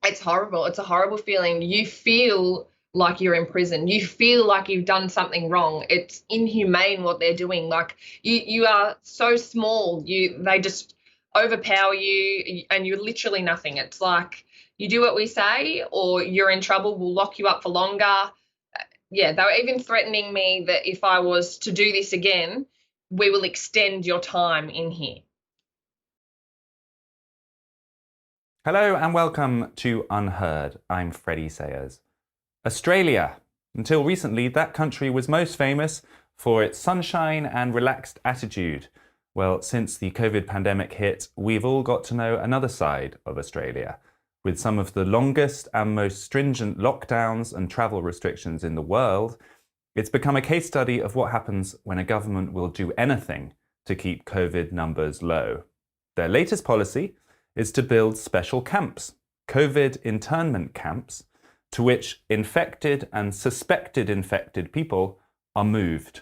It's horrible. It's a horrible feeling. You feel like you're in prison. You feel like you've done something wrong. It's inhumane what they're doing. Like you are so small. They just overpower you and you're literally nothing. It's like you do what we say or you're in trouble. We'll lock you up for longer. Yeah, they were even threatening me that if I was to do this again, we will extend your time in here. Hello and welcome to Unheard. I'm Freddie Sayers. Australia. Until recently, that country was most famous for its sunshine and relaxed attitude. Well, since the COVID pandemic hit, we've all got to know another side of Australia. With some of the longest and most stringent lockdowns and travel restrictions in the world, it's become a case study of what happens when a government will do anything to keep COVID numbers low. Their latest policy is to build special camps, COVID internment camps, to which infected and suspected infected people are moved.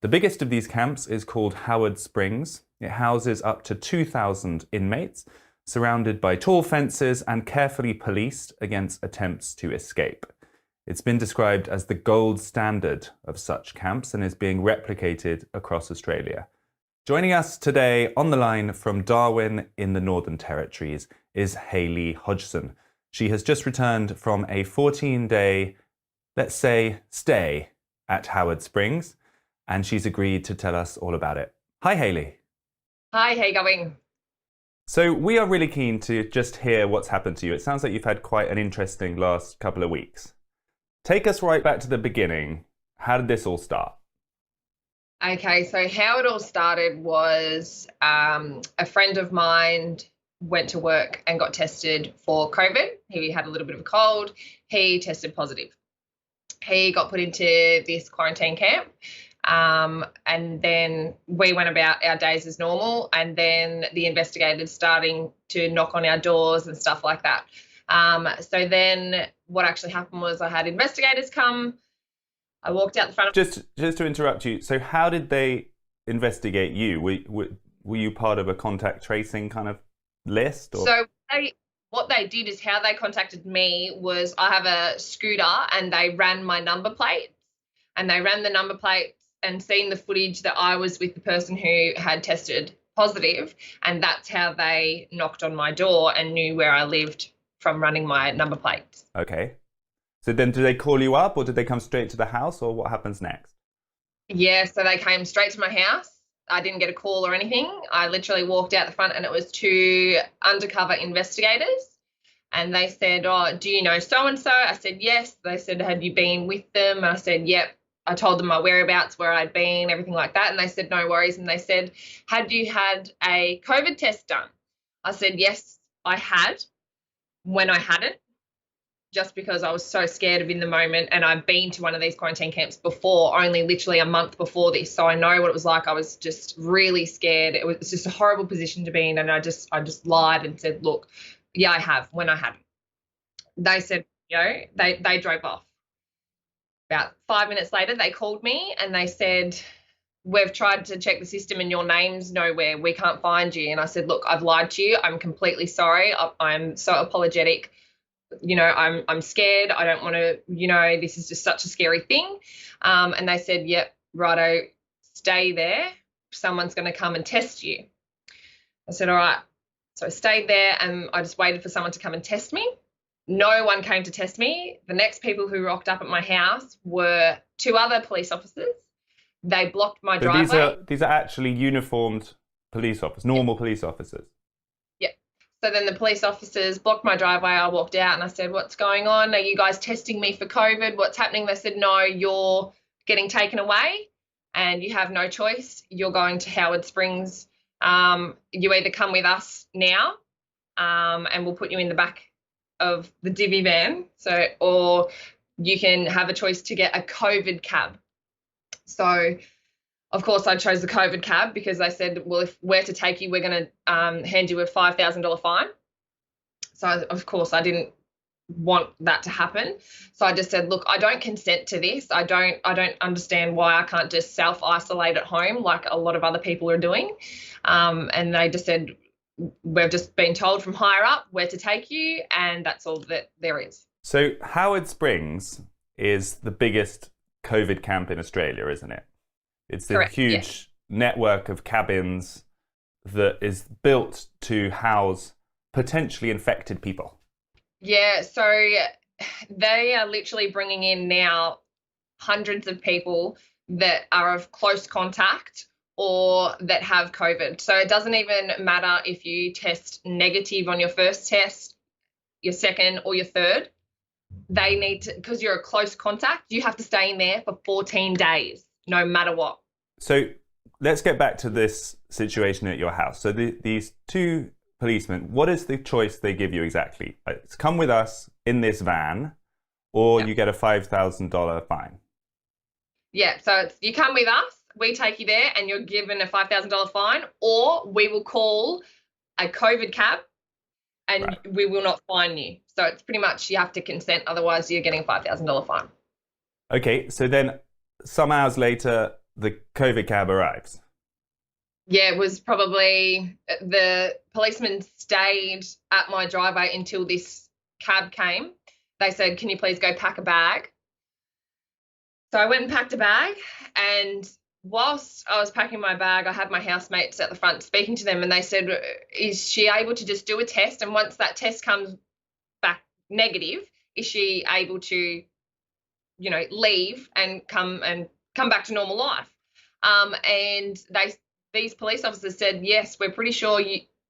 The biggest of these camps is called Howard Springs. It houses up to 2,000 inmates, surrounded by tall fences and carefully policed against attempts to escape. It's been described as the gold standard of such camps and is being replicated across Australia. Joining us today on the line from Darwin in the Northern Territories is Hayley Hodgson. She has just returned from a 14-day, let's say, stay at Howard Springs, and she's agreed to tell us all about it. Hi, Hayley. Hi, how you going? So we are really keen to just hear what's happened to you. It sounds like you've had quite an interesting last couple of weeks. Take us right back to the beginning. How did this all start? Okay, so how it all started was a friend of mine went to work and got tested for COVID. He had a little bit of a cold. He tested positive. He got put into this quarantine camp, and then we went about our days as normal, and then the investigators starting to knock on our doors and stuff like that. So then what actually happened was I had investigators come. I walked out the front of... Just to interrupt you, so how did they investigate you? Were you part of a contact tracing kind of list? Or? So what they did is how they contacted me was I have a scooter and they ran my number plates and they ran the number plates and seen the footage that I was with the person who had tested positive, and that's how they knocked on my door and knew where I lived from running my number plates. Okay. So then did they call you up or did they come straight to the house, or what happens next? Yeah, so they came straight to my house. I didn't get a call or anything. I literally walked out the front and it was two undercover investigators. And they said, "Oh, do you know so-and-so?" I said, "Yes." They said, "Have you been with them?" And I said, "Yep." I told them my whereabouts, where I'd been, everything like that. And they said, "No worries." And they said, "Had you had a COVID test done?" I said, "Yes, I had," when I hadn't, just because I was so scared of in the moment, and I've been to one of these quarantine camps before, only literally a month before this, so I know what it was like. I was just really scared. It was just a horrible position to be in, and I just lied and said, "Look, yeah, I have," when I hadn't. They said, they drove off. About 5 minutes later, they called me and they said, "We've tried to check the system and your name's nowhere. We can't find you." And I said, "Look, I've lied to you. I'm completely sorry. I'm so apologetic. I'm scared. I don't want to, this is just such a scary thing." And they said, "Yep, righto, stay there. Someone's going to come and test you." I said, "All right." So I stayed there and I just waited for someone to come and test me. No one came to test me. The next people who rocked up at my house were two other police officers. They blocked my driveway. These are actually uniformed police officers, normal police officers. So then the police officers blocked my driveway. I walked out and I said, "What's going on? Are you guys testing me for COVID? What's happening?" They said, "No, you're getting taken away and you have no choice. You're going to Howard Springs. You either come with us now and we'll put you in the back of the divvy van, or you can have a choice to get a COVID cab." So of course, I chose the COVID cab because they said, "Well, if we're to take you, we're going to hand you a $5,000 fine." So, of course, I didn't want that to happen. So I just said, "Look, I don't consent to this. I don't understand why I can't just self-isolate at home like a lot of other people are doing." And they just said, we've just been told from higher up where to take you, and that's all that there is. So Howard Springs is the biggest COVID camp in Australia, isn't it? It's a Correct, huge yes. network of cabins that is built to house potentially infected people. Yeah, so they are literally bringing in now hundreds of people that are of close contact or that have COVID. So it doesn't even matter if you test negative on your first test, your second, or your third. They need to, because you're a close contact, you have to stay in there for 14 days, no matter what. So let's get back to this situation at your house. So these two policemen, what is the choice they give you exactly? It's come with us in this van, or Yep. you get a $5,000 fine. Yeah, so it's, you come with us, we take you there, and you're given a $5,000 fine, or we will call a COVID cab and Right. we will not fine you. So it's pretty much you have to consent, otherwise you're getting a $5,000 fine. Okay, so then some hours later, the COVID cab arrives. Yeah, it was probably the policeman stayed at my driveway until this cab came. They said, "Can you please go pack a bag?" So I went and packed a bag, and whilst I was packing my bag, I had my housemates at the front speaking to them, and they said, "Is she able to just do a test? And once that test comes back negative, is she able to, leave and come back to normal life?" And these police officers said, "Yes, we're pretty sure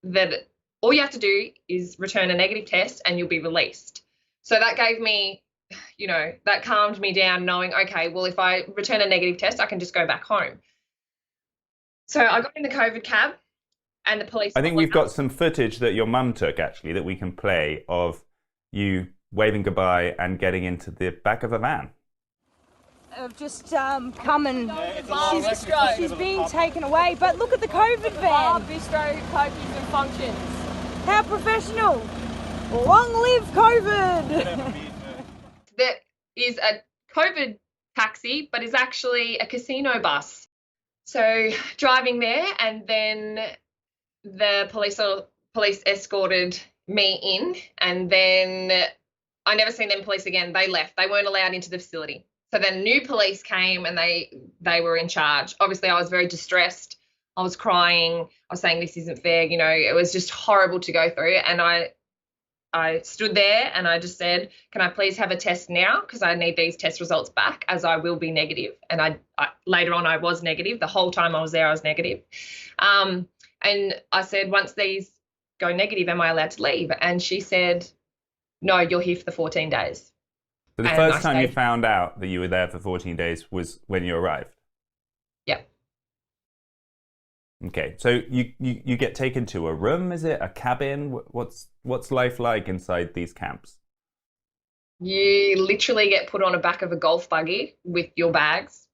that all you have to do is return a negative test and you'll be released." So that gave me, that calmed me down, knowing, okay, well, if I return a negative test, I can just go back home. So I got in the COVID cab, and the police. I think we've got some footage that your mum took, actually, that we can play of you waving goodbye and getting into the back of a van. Have just come and she's being taken away. But look at the COVID van. Bistro cookies and functions. How professional. Long live COVID. That is a COVID taxi, but is actually a casino bus. So driving there, and then the police escorted me in, and then I never seen them police again. They left. They weren't allowed into the facility. So then new police came, and they were in charge. Obviously, I was very distressed. I was crying. I was saying, this isn't fair. It was just horrible to go through. And I stood there and I just said, "Can I please have a test now? Because I need these test results back, as I will be negative." And I later on I was negative. The whole time I was there, I was negative. And I said, "Once these go negative, am I allowed to leave?" And she said, "No, you're here for the 14 days." So the And first I time you stayed. found out that you were there for 14 days was when you arrived? Yeah. Okay, so you get taken to a room, is it? A cabin? What's life like inside these camps? You literally get put on the back of a golf buggy with your bags,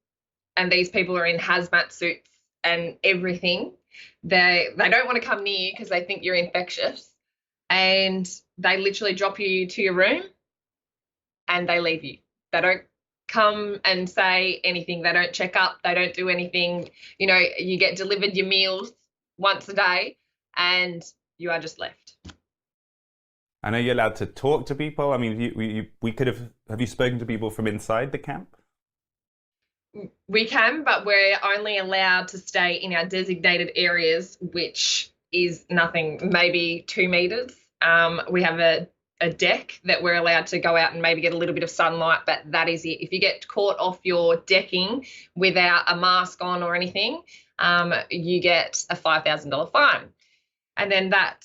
and these people are in hazmat suits and everything. They don't want to come near you because they think you're infectious, and they literally drop you to your room and they leave you. They don't come and say anything. They don't check up. They don't do anything. You get delivered your meals once a day, and you are just left. And are you allowed to talk to people? I mean, we could have you spoken to people from inside the camp? We can, but we're only allowed to stay in our designated areas, which is nothing, maybe 2 meters. We have a deck that we're allowed to go out and maybe get a little bit of sunlight, but that is it. If you get caught off your decking without a mask on or anything, you get a $5,000 fine. And then that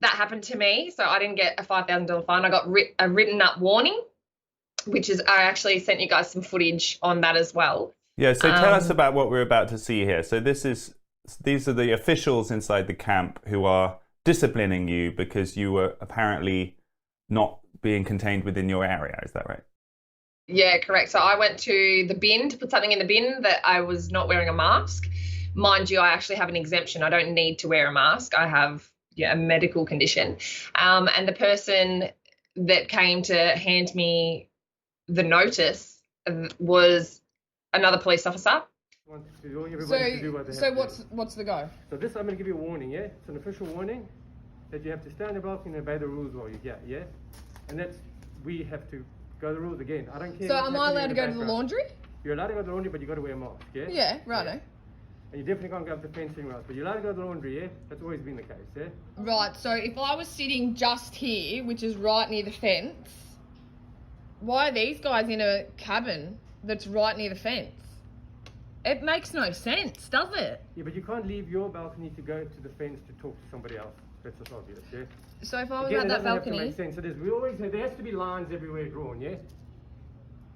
happened to me. So I didn't get a $5,000 fine. I got a written up warning, which is, I actually sent you guys some footage on that as well. Yeah, so tell us about what we're about to see here. So these are the officials inside the camp who are disciplining you because you were apparently not being contained within your area. Is that right? Yeah, correct. So I went to the bin to put something in the bin that I was not wearing a mask. Mind you, I actually have an exemption. I don't need to wear a mask. I have a medical condition. And the person that came to hand me the notice was another police officer. So what's the go? So this, I'm going to give you a warning, yeah? It's an official warning. that you have to stay on the balcony and obey the rules while you're here, yeah? And that's, we have to go the rules again. I don't care. So what's am I happening allowed in to the go to the background. laundry? You're allowed to go to the laundry, but you got to wear a mask, yeah? Yeah, righto. And you definitely can't go up the fence anywhere else. But you're allowed to go to the laundry, yeah? That's always been the case, yeah? Right, so if I was sitting just here, which is right near the fence, why are these guys in a cabin that's right near the fence? It makes no sense, does it? Yeah, but you can't leave your balcony to go to the fence to talk to somebody else. That's just obvious, yeah? So if I was Again, at it that doesn't have to balcony, make sense. So there has to be lines everywhere drawn, yeah?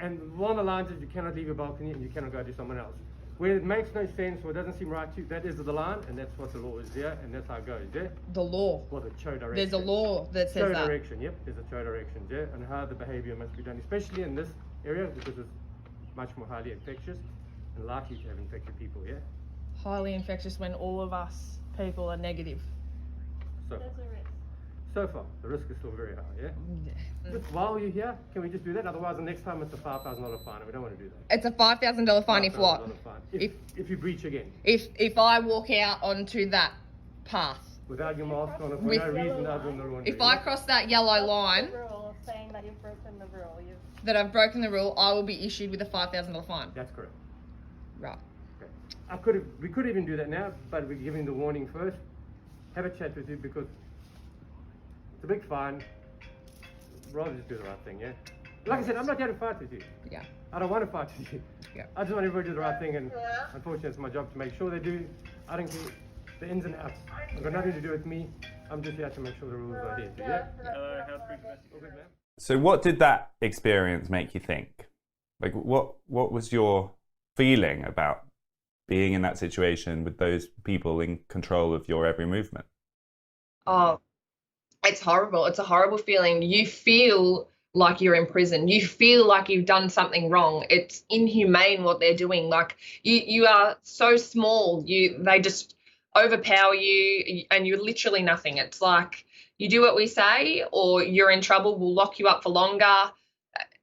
And one of the lines is you cannot leave your balcony and you cannot go to someone else. Where it makes no sense or it doesn't seem right to you, that is the line, and that's what the law is, yeah? And that's how it goes, yeah? the law. Well, the show direction. There's a law that says Show that. direction, yep, there's a show direction, yeah? And how the behavior must be done, especially in this area because it's much more highly infectious and likely to have infected people, yeah? Highly infectious when all of us people are negative. So far, the risk is still very high, yeah? Just while you're here, can we just do that? Otherwise, the next time it's a $5,000 fine, and we don't want to do that. It's a $5,000 fine if what? $5,000 fine. If you breach again. If I walk out onto that path. Without your mask on, for With- no reason other than the laundry. If I cross that yellow line Rule saying that you've broken the rule. that I've broken the rule, I will be issued with a $5,000 fine. That's correct. Right. Okay. We could even do that now, but we're giving the warning first. Have a chat with you because it's a big fine. Rather just do the right thing, yeah? Like I said, I'm not here to fight with you. Yeah. I don't want to fight with you. Yeah. I just want everybody to do the right thing, and unfortunately, it's my job to make sure they do. I don't care the ins and outs. It's got nothing to do with me. I'm just here to make sure the rules are adhered to, yeah? Hello, how's all good, man? So what did that experience make you think? Like what was your feeling about being in that situation with those people in control of your every movement? Oh, it's horrible. It's a horrible feeling. You feel like you're in prison. You feel like you've done something wrong. It's inhumane what they're doing. Like you are so small. They just overpower you and you're literally nothing. It's like you do what we say or you're in trouble. We'll lock you up for longer.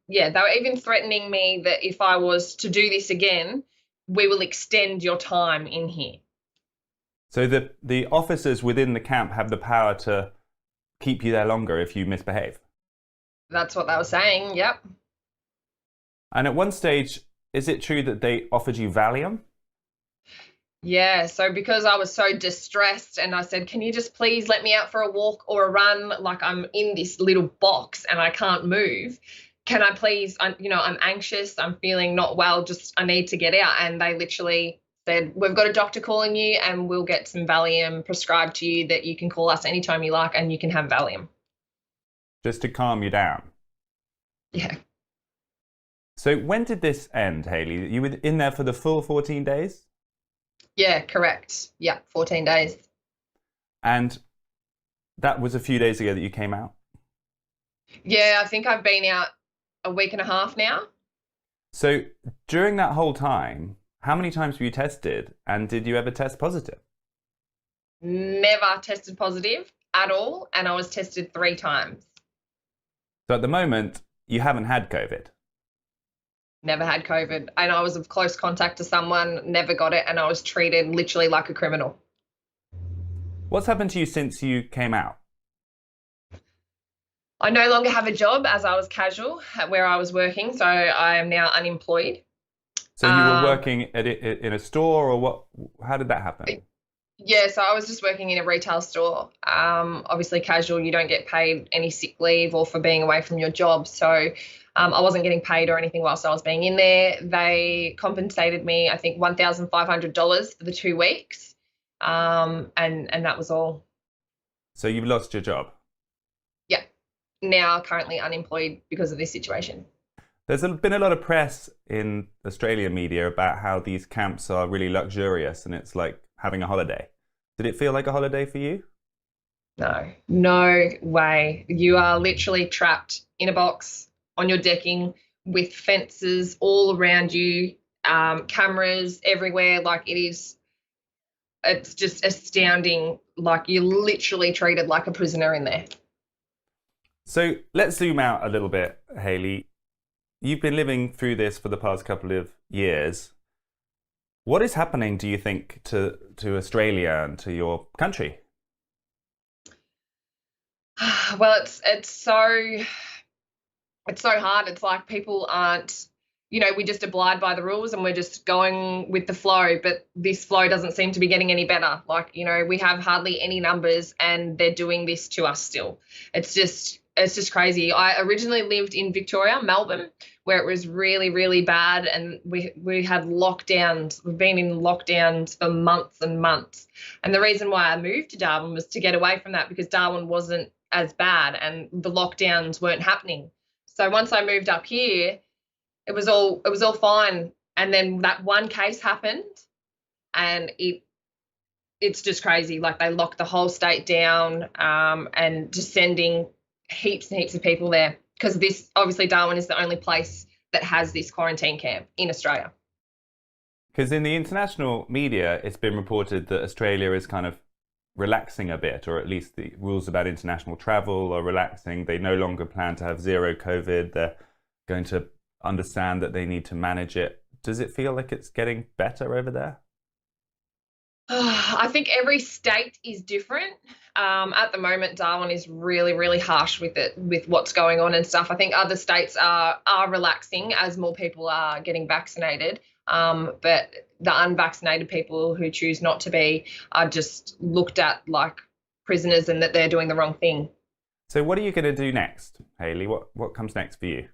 Yeah, they were even threatening me that if I was to do this again, we will extend your time in here. So the officers within the camp have the power to keep you there longer if you misbehave? That's what they were saying, yep. And at one stage, is it true that they offered you Valium? Yeah, so because I was so distressed and I said, can you just please let me out for a walk or a run? Like I'm in this little box and I can't move. Can I please, I'm anxious, I'm feeling not well, I need to get out. And they literally said, we've got a doctor calling you and we'll get some Valium prescribed to you that you can call us anytime you like and you can have Valium. Just to calm you down? Yeah. So when did this end, Hayley? You were in there for the full 14 days? Yeah, correct. Yeah, 14 days. And that was a few days ago that you came out? Yeah, I think I've been out a week and a half now. So during that whole time, how many times were you tested and did you ever test positive? Never tested positive at all, and I was tested 3 times. So at the moment, you haven't had COVID? Never had COVID, and I was of close contact to someone, never got it, and I was treated literally like a criminal. What's happened to you since you came out? I no longer have a job as I was casual at where I was working, so I am now unemployed. So you were working in a store or what? How did that happen? Yeah, so I was just working in a retail store. Obviously casual, you don't get paid any sick leave or for being away from your job. So I wasn't getting paid or anything whilst I was being in there. They compensated me, I think, $1,500 for the 2 weeks. And that was all. So you've lost your job? Yeah. Now currently unemployed because of this situation. There's been a lot of press in Australian media about how these camps are really luxurious and it's like having a holiday. Did it feel like a holiday for you? No way. You are literally trapped in a box on your decking with fences all around you, cameras everywhere. Like it's just astounding. Like you're literally treated like a prisoner in there. So let's zoom out a little bit, Hayley. You've been living through this for the past couple of years. What is happening, do you think, to Australia and to your country? Well, it's so hard. It's like people aren't, we just abide by the rules and we're just going with the flow. But this flow doesn't seem to be getting any better. Like, we have hardly any numbers and they're doing this to us still. It's just crazy. I originally lived in Victoria, Melbourne, where it was really, really bad, and we had lockdowns. We've been in lockdowns for months and months. And the reason why I moved to Darwin was to get away from that, because Darwin wasn't as bad and the lockdowns weren't happening. So once I moved up here, it was all fine. And then that one case happened, and it's just crazy. Like, they locked the whole state down, and just sending heaps and heaps of people there, because this, obviously, Darwin is the only place that has this quarantine camp in Australia. Because in the international media, it's been reported that Australia is kind of relaxing a bit, or at least the rules about international travel are relaxing. They no longer plan to have zero COVID. They're going to understand that they need to manage it. Does it feel like it's getting better over there? I think every state is different. At the moment, Darwin is really, really harsh with it, with what's going on and stuff. I think other states are relaxing as more people are getting vaccinated. But the unvaccinated people who choose not to be are just looked at like prisoners, and that they're doing the wrong thing. So what are you going to do next, Hayley? What comes next for you?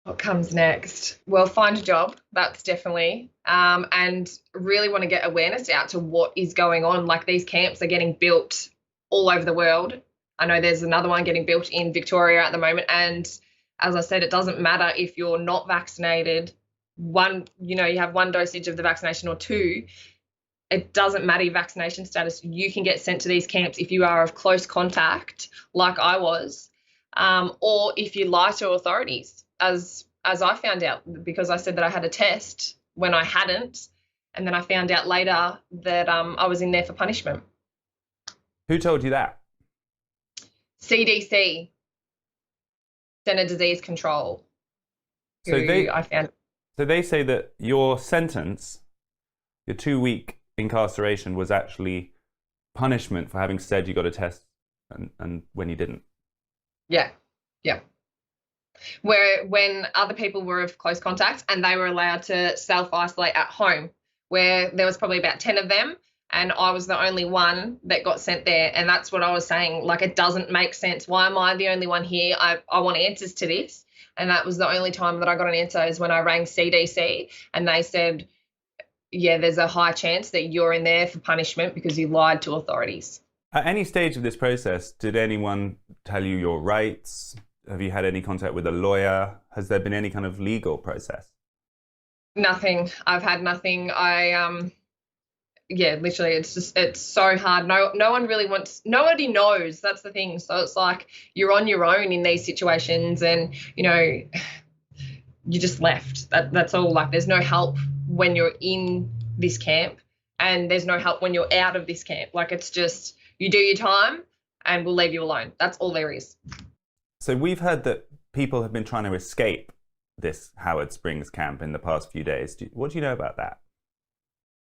What comes next? Well, find a job. That's definitely, and really want to get awareness out to what is going on. Like, these camps are getting built all over the world. I know there's another one getting built in Victoria at the moment. And as I said, it doesn't matter if you're not vaccinated. You have one dosage of the vaccination or two. It doesn't matter your vaccination status. You can get sent to these camps if you are of close contact, like I was, or if you lie to authorities, as I found out, because I said that I had a test when I hadn't, and then I found out later that I was in there for punishment. Who told you that? CDC, Centre Disease Control. So they say that your sentence, your 2-week incarceration, was actually punishment for having said you got a test and when you didn't. Yeah. When other people were of close contact and they were allowed to self-isolate at home, where there was probably about 10 of them, and I was the only one that got sent there. And that's what I was saying. Like, it doesn't make sense. Why am I the only one here? I want answers to this. And that was the only time that I got an answer, is when I rang CDC, and they said, yeah, there's a high chance that you're in there for punishment because you lied to authorities. At any stage of this process, did anyone tell you your rights? Have you had any contact with a lawyer? Has there been any kind of legal process? Nothing. I've had nothing. Literally, it's so hard. No one really wants, nobody knows. That's the thing. So it's like you're on your own in these situations, and, you just left. That's all. Like, there's no help when you're in this camp, and there's no help when you're out of this camp. Like, it's just, you do your time and we'll leave you alone. That's all there is. So we've heard that people have been trying to escape this Howard Springs camp in the past few days. What do you know about that?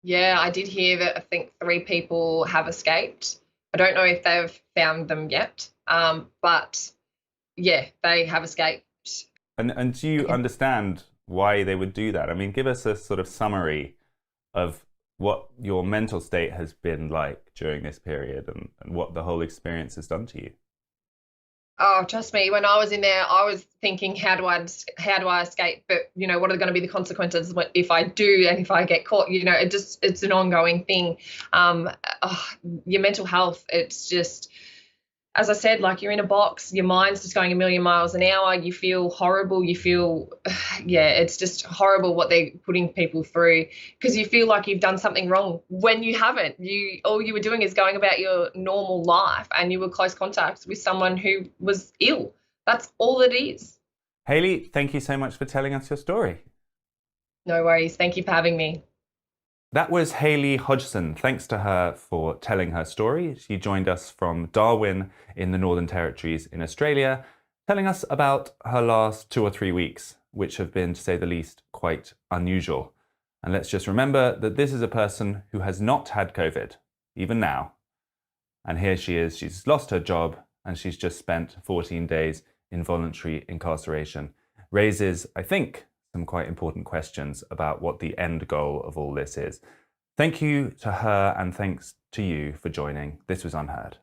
Yeah, I did hear that I think 3 people have escaped. I don't know if they've found them yet, but yeah, they have escaped. And do you understand why they would do that? I mean, give us a sort of summary of what your mental state has been like during this period, and what the whole experience has done to you. Oh, trust me, when I was in there, I was thinking, how do I escape? But, what are going to be the consequences if I do, and if I get caught? It's an ongoing thing. Your mental health, it's just, as I said, like, you're in a box, your mind's just going a million miles an hour. You feel horrible. You feel, it's just horrible what they're putting people through, because you feel like you've done something wrong when you haven't. All you were doing is going about your normal life, and you were close contact with someone who was ill. That's all it is. Hayley, thank you so much for telling us your story. No worries. Thank you for having me. That was Hayley Hodgson. Thanks to her for telling her story. She joined us from Darwin in the Northern Territories in Australia, telling us about her last 2 or 3 weeks, which have been, to say the least, quite unusual. And let's just remember that this is a person who has not had COVID, even now. And here she is, she's lost her job, and she's just spent 14 days in voluntary incarceration, raises, I think, some quite important questions about what the end goal of all this is. Thank you to her, and thanks to you for joining. This was Unheard.